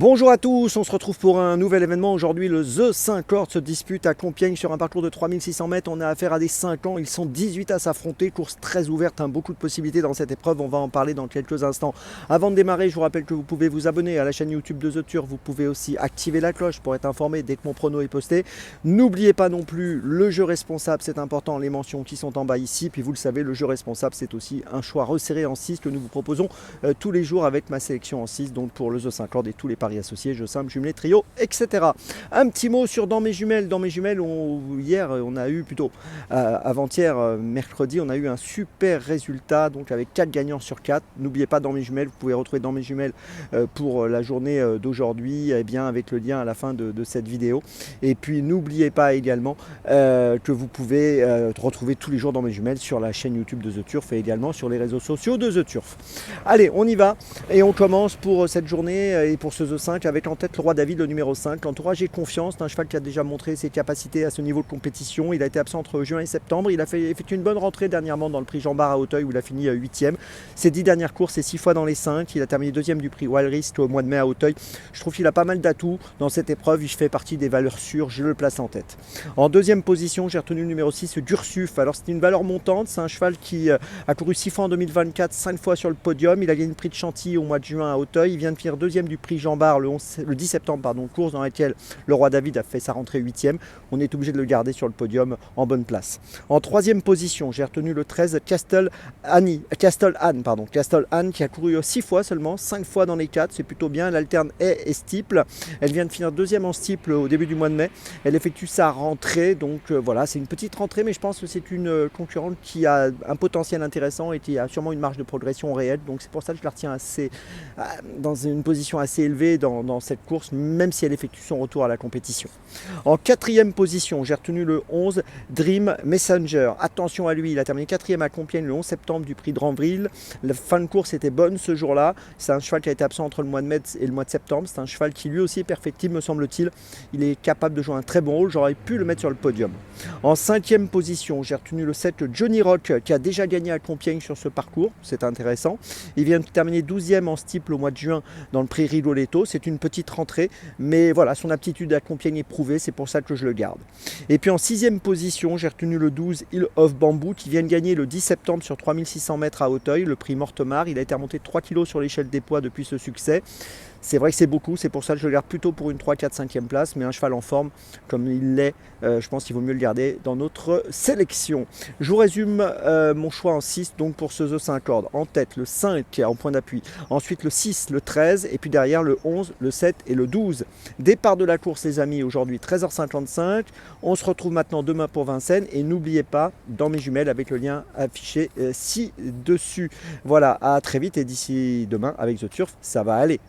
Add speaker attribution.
Speaker 1: Bonjour à tous, on se retrouve pour un nouvel événement. Aujourd'hui, le The 5 Hordes se dispute à Compiègne sur un parcours de 3600 mètres. On a affaire à des 5 ans, ils sont 18 à s'affronter. Course très ouverte, beaucoup de possibilités dans cette épreuve. On va en parler dans quelques instants. Avant de démarrer, je vous rappelle que vous pouvez vous abonner à la chaîne YouTube de The Turf. Vous pouvez aussi activer la cloche pour être informé dès que mon prono est posté. N'oubliez pas non plus le jeu responsable, c'est important, les mentions qui sont en bas ici. Puis vous le savez, le jeu responsable, c'est aussi un choix resserré en 6 que nous vous proposons tous les jours avec ma sélection en 6. Donc pour le The 5 Hordes et tous les paris associés, jeux simples, jumelés, trio, etc. Un petit mot sur Dans mes jumelles. Dans mes jumelles, hier, on a eu plutôt avant-hier, mercredi, on a eu un super résultat, donc avec 4 gagnants sur 4. N'oubliez pas Dans mes jumelles, vous pouvez retrouver Dans mes jumelles pour la journée d'aujourd'hui, avec le lien à la fin de cette vidéo. Et puis n'oubliez pas également que vous pouvez retrouver tous les jours Dans mes jumelles sur la chaîne YouTube de The Turf et également sur les réseaux sociaux de The Turf. Allez, on y va et on commence pour cette journée et pour ce The 5 avec en tête le Roi David, le numéro 5. L'entourage est confiance, c'est un cheval qui a déjà montré ses capacités à ce niveau de compétition. Il a été absent entre juin et septembre. Il a effectué une bonne rentrée dernièrement dans le prix Jean Bart à Auteuil où il a fini 8e. Ses 10 dernières courses, c'est 6 fois dans les 5. Il a terminé 2e du prix Wild Risk au mois de mai à Auteuil. Je trouve qu'il a pas mal d'atouts dans cette épreuve. Il fait partie des valeurs sûres, je le place en tête. En deuxième position, j'ai retenu le numéro 6, Dursuf. Alors c'est une valeur montante, c'est un cheval qui a couru 6 fois en 2024, 5 fois sur le podium. Il a gagné le prix de Chantilly au mois de juin à Auteuil. Il vient de finir 2e du prix Jean Bart le 10 septembre, course dans laquelle le Roi David a fait sa rentrée 8e. On est obligé de le garder sur le podium en bonne place. En troisième position, j'ai retenu le 13, Castle Anne, qui a couru 6 fois seulement, 5 fois dans les 4, c'est plutôt bien. Elle alterne haie et steeple. Elle vient de finir 2e en steeple au début du mois de mai. Elle effectue sa rentrée, donc voilà, c'est une petite rentrée, mais je pense que c'est une concurrente qui a un potentiel intéressant et qui a sûrement une marge de progression réelle. Donc c'est pour ça que je la retiens dans une position assez élevée dans cette course, même si elle effectue son retour à la compétition. En quatrième position, j'ai retenu le 11, Dream Messenger. Attention à lui, il a terminé 4e à Compiègne le 11 septembre du prix de Ranville. La fin de course était bonne ce jour-là. C'est un cheval qui a été absent entre le mois de mai et le mois de septembre. C'est un cheval qui lui aussi est perfectible, me semble-t-il. Il est capable de jouer un très bon rôle. J'aurais pu le mettre sur le podium. En cinquième position, j'ai retenu le 7, Johnny Rock, qui a déjà gagné à Compiègne sur ce parcours. C'est intéressant. Il vient de terminer 12e en steeple au mois de juin dans le prix Rigoletto. C'est une petite rentrée, mais voilà, son aptitude à Compiègne est prouvée, c'est pour ça que je le garde. Et puis en sixième position, j'ai retenu le 12, Hill of Bamboo, qui vient de gagner le 10 septembre sur 3600 mètres à Auteuil, le prix Mortemart. Il a été remonté de 3 kg sur l'échelle des poids depuis ce succès. C'est vrai que c'est beaucoup, c'est pour ça que je le garde plutôt pour une 3, 4, 5e place, mais un cheval en forme comme il l'est, je pense qu'il vaut mieux le garder dans notre sélection. Je vous résume mon choix en 6, donc pour ce The 5 Hordes. En tête, le 5 en point d'appui, ensuite le 6, le 13, et puis derrière le 11, le 7 et le 12. Départ de la course les amis, aujourd'hui 13h55. On se retrouve maintenant demain pour Vincennes, et n'oubliez pas, Dans mes jumelles, avec le lien affiché ci-dessus. Voilà, à très vite, et d'ici demain avec The Turf, ça va aller.